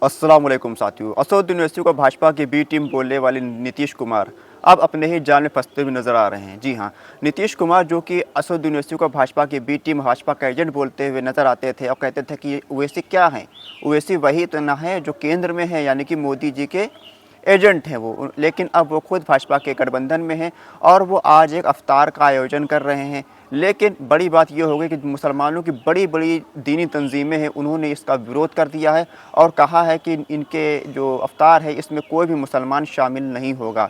अस्सलाम वालेकुम साथियों। असद यूनिवर्सिटी को भाजपा की बी टीम बोलने वाले नीतीश कुमार अब अपने ही जाल में फंसते हुए नजर आ रहे हैं। जी हाँ, नीतीश कुमार जो कि असद यूनिवर्सिटी को भाजपा की बी टीम, भाजपा का एजेंट बोलते हुए नजर आते थे और कहते थे कि ओवैसी क्या हैं, ओवैसी वही तो ना है जो केंद्र में है, यानी कि मोदी जी के एजेंट हैं वो। लेकिन अब वो खुद भाजपा के गठबंधन में हैं और वो आज एक अफ्तार का आयोजन कर रहे हैं। लेकिन बड़ी बात ये हो गई कि मुसलमानों की बड़ी बड़ी दीनी तंजीमें हैं, उन्होंने इसका विरोध कर दिया है और कहा है कि इनके जो अफ्तार है इसमें कोई भी मुसलमान शामिल नहीं होगा।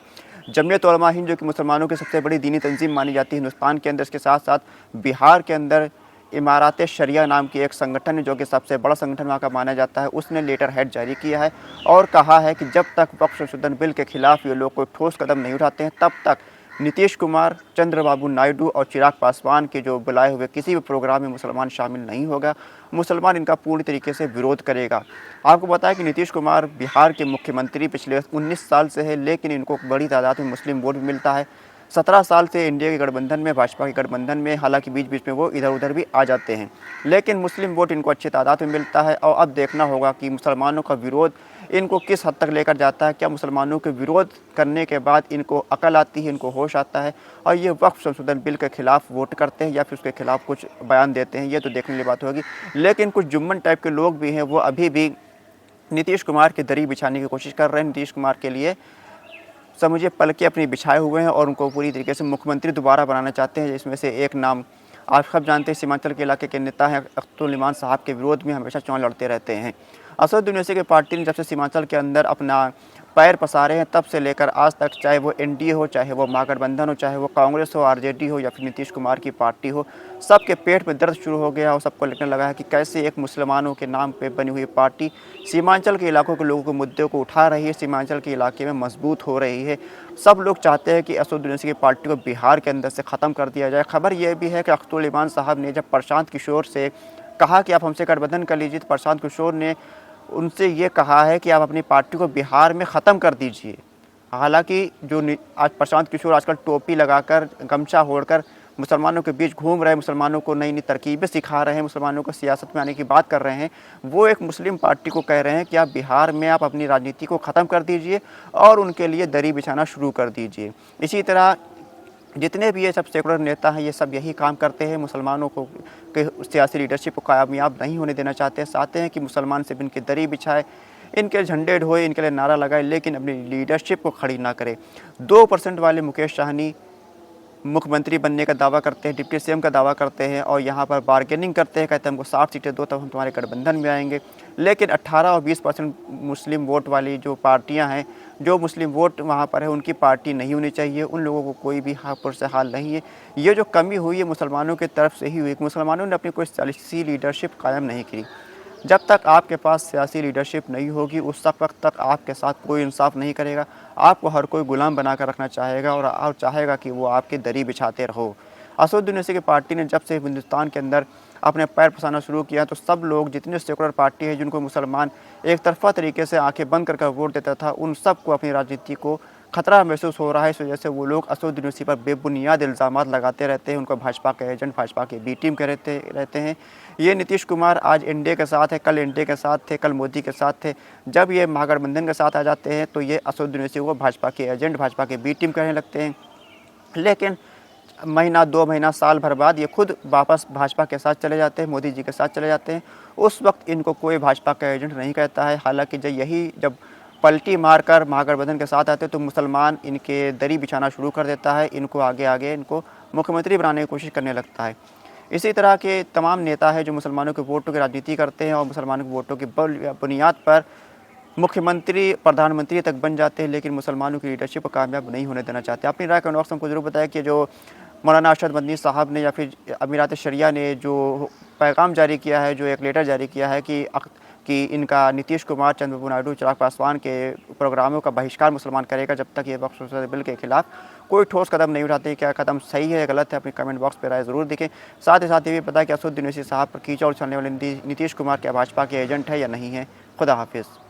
जमीयत उलमा हिंद जो कि मुसलमानों की सबसे बड़ी दीनी तंजीम मानी जाती है हिंदुस्तान के अंदर, इसके साथ साथ बिहार के अंदर इमारात शरिया नाम की एक संगठन है जो कि सबसे बड़ा संगठन वहाँ का माना जाता है, उसने लेटर हेड जारी किया है और कहा है कि जब तक वक्फ संशोधन बिल के खिलाफ ये लोग कोई ठोस कदम नहीं उठाते हैं तब तक नीतीश कुमार, चंद्रबाबू नायडू और चिराग पासवान के जो बुलाए हुए किसी भी प्रोग्राम में मुसलमान शामिल नहीं होगा। मुसलमान इनका पूरी तरीके से विरोध करेगा। आपको बताया कि नीतीश कुमार बिहार के मुख्यमंत्री पिछले 19 साल से है, लेकिन इनको बड़ी तादाद में मुस्लिम वोट भी मिलता है। 17 साल से इंडिया के गठबंधन में, भाजपा के गठबंधन में, हालांकि बीच बीच में वो इधर उधर भी आ जाते हैं, लेकिन मुस्लिम वोट इनको अच्छी तादाद में मिलता है। और अब देखना होगा कि मुसलमानों का विरोध इनको किस हद तक लेकर जाता है। क्या मुसलमानों के विरोध करने के बाद इनको अकल आती है, इनको होश आता है और ये वक्फ संशोधन बिल के खिलाफ वोट करते हैं या फिर उसके खिलाफ कुछ बयान देते हैं, ये तो देखने वाली बात होगी। लेकिन कुछ जुम्मन टाइप के लोग भी हैं, वो अभी भी नीतीश कुमार की दरी बिछाने की कोशिश कर रहे हैं। नीतीश कुमार के लिए समझिए पलके अपनी बिछाए हुए हैं और उनको पूरी तरीके से मुख्यमंत्री दोबारा बनाना चाहते हैं। इसमें से एक नाम आप सब जानते हैं, सीमांचल के इलाके के नेता हैं अख्तरुल इमान साहब के विरोध में हमेशा चुनाव लड़ते रहते हैं। असद यूनिवर्सिटी की पार्टी ने जब से सीमांचल के अंदर अपना पैर पसारे हैं तब से लेकर आज तक, चाहे वो एनडीए हो, चाहे वो महागठबंधन हो, चाहे वो कांग्रेस हो, आरजेडी हो या फिर नीतीश कुमार की पार्टी हो, सबके पेट में दर्द शुरू हो गया और सबको लगने लगा है कि कैसे एक मुसलमानों के नाम पे बनी हुई पार्टी सीमांचल के इलाकों के लोगों के मुद्दों को उठा रही है, सीमांचल के इलाके में मजबूत हो रही है। सब लोग चाहते हैं कि असद यूनिवर्सिटी की पार्टी को बिहार के अंदर से ख़त्म कर दिया जाए। खबर यह भी है कि अख्तरुल इमान साहब ने जब प्रशांत किशोर से कहा कि आप हमसे गठबंधन कर लीजिए, तो प्रशांत किशोर ने उनसे ये कहा है कि आप अपनी पार्टी को बिहार में ख़त्म कर दीजिए। हालांकि जो आज प्रशांत किशोर आजकल टोपी लगाकर, गमछा ओढ़कर मुसलमानों के बीच घूम रहे हैं, मुसलमानों को नई नई तरकीबें सिखा रहे हैं, मुसलमानों को सियासत में आने की बात कर रहे हैं, वो एक मुस्लिम पार्टी को कह रहे हैं कि आप बिहार में आप अपनी राजनीति को ख़त्म कर दीजिए और उनके लिए दरी बिछाना शुरू कर दीजिए। इसी तरह जितने भी ये सब सेकुलर नेता हैं, ये सब यही काम करते हैं, मुसलमानों को के सियासी लीडरशिप को कामयाब नहीं होने देना चाहते हैं। चाहते हैं कि मुसलमान सिर्फ इनकी दरी बिछाए, इनके झंडे ढोए, इनके लिए नारा लगाए, लेकिन अपनी लीडरशिप को खड़ी ना करे। 2% वाले मुकेश सहनी मुख्यमंत्री बनने का दावा करते हैं, डिप्टी सीएम का दावा करते हैं और यहाँ पर बार्गेनिंग करते हैं, कहते हैं हमको 60 सीटें दो तब हम तुम्हारे गठबंधन में आएंगे। लेकिन 18 और 20% मुस्लिम वोट वाली जो पार्टियाँ हैं, जो मुस्लिम वोट वहाँ पर है, उनकी पार्टी नहीं होनी चाहिए। उन लोगों को कोई भी हापुर से हाल नहीं है। ये जो कमी हुई है मुसलमानों की तरफ से ही हुई। मुसलमानों ने अपनी कोई सियासी लीडरशिप कायम नहीं की। जब तक आपके पास सियासी लीडरशिप नहीं होगी उस वक्त तक आपके साथ कोई इंसाफ नहीं करेगा। आपको हर कोई गुलाम बनाकर रखना चाहेगा और चाहेगा कि वो आपकी दरी बिछाते रहो। असद यूनिवर्सिटी की पार्टी ने जब से हिंदुस्तान के अंदर अपने पैर फंसाना शुरू किया तो सब लोग, जितने सेकुलर पार्टी है जिनको मुसलमान एक तरफा तरीके से आंखें बंद कर वोट देता था, उन सबको अपनी राजनीति को खतरा महसूस हो रहा है। इस वजह से वो लोग असद यूनिवर्सिटी पर बेबुनियाद इल्ज़ामात लगाते रहते हैं, उनको भाजपा के एजेंट, भाजपा की बी टीम कहते रहते हैं। ये नीतीश कुमार आज एनडीए के साथ है, कल एनडीए के साथ थे, कल मोदी के साथ थे। जब ये महागठबंधन के साथ आ जाते हैं तो ये असद यूनिवर्सिटी को भाजपा के एजेंट, भाजपा के बी टीम कहने लगते हैं। लेकिन महीना, 2 महीना, साल भर बाद ये खुद वापस भाजपा के साथ चले जाते हैं, मोदी जी के साथ चले जाते हैं। उस वक्त इनको कोई भाजपा का एजेंट नहीं कहता है। हालांकि जब पलटी मारकर महागठबंधन के साथ आते तो मुसलमान इनके दरी बिछाना शुरू कर देता है, इनको आगे आगे इनको मुख्यमंत्री बनाने की कोशिश करने लगता है। इसी तरह के तमाम नेता हैं जो मुसलमानों के वोटों की राजनीति करते हैं और मुसलमानों के वोटों की बुनियाद पर मुख्यमंत्री, प्रधानमंत्री तक बन जाते हैं, लेकिन मुसलमानों की लीडरशिप को कामयाब नहीं होने देना चाहते। अपनी राय कमेंट बॉक्स में हमको जरूर बताया कि जो मौलाना अरशद मदनी साहब ने या फिर अमीरात शरिया ने जो पैगाम जारी किया है, जो एक लेटर जारी किया है कि इनका नीतीश कुमार, चंद्रबाबू नायडू, चिराग पासवान के प्रोग्रामों का बहिष्कार मुसलमान करेगा जब तक ये वक्फ संशोधन बिल के खिलाफ कोई ठोस कदम नहीं उठाते। क्या कदम सही है या गलत है, अपनी कमेंट बॉक्स पर राय ज़रूर देखें। साथ ही साथ ये भी पता है कि असद यूनिवर्सिटी साहब पर कीचड़ उछलने वाले नीतीश कुमार क्या भाजपा के एजेंट है या नहीं है। खुदा हाफिज़।